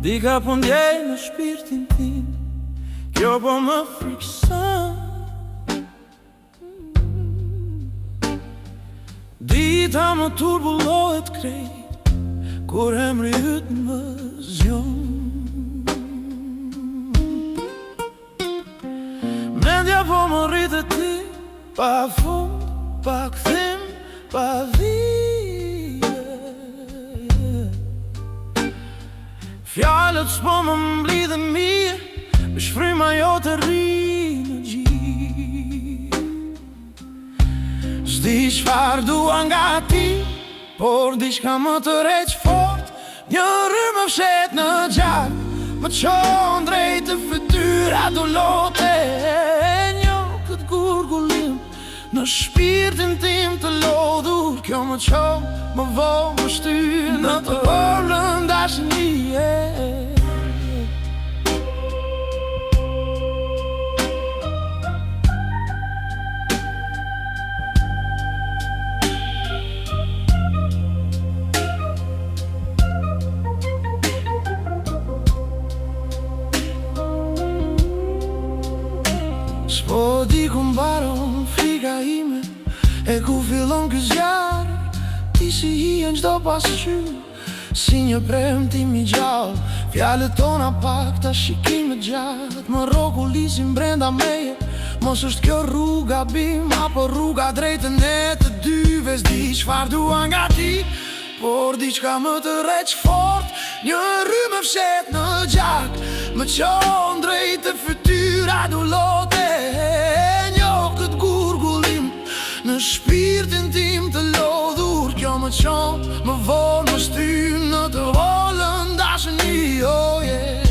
Dika po ndjej në shpirtin tim, kjo po më frikson. Dita më turbullohet krejt, kur emri yt më zgjon. Mendja po më rrit e ti, pa fund, pa kthim, pa vije. Fjalët s'po më mblidhen mirë, me shfryma jo të rrinë gjithë. S'di çfarë dua nga ti, por diçka më të req fort. Një rrymë më fshet në gjak, më çon drejt të fytyra do lote. Njo këtë gurgullim në shpirtin tim të lodhur, kjo më çon, më vonë më shtyr në të orën dashnie. S'po di ku mbaron frika ime, e ku fillon ky zjarr. Ti si hije çdo pasqyrë, si një premtim i gjallë. Fjalët tona pak ta shikime gjatë, më rrokullisin brenda meje. Mos është kjo rruga bim, apo rruga drejt ne të dyve. S'di çfarë dua nga ti, por diçka më të req fort. Një rrymë më fshet në gjak, më çon drejt të fytyra do lote. Njo këtë gurgullim në shpirtin tim të lodhur, kjo më çon, më vonë më shtyr në të volën dashni, oh yeah.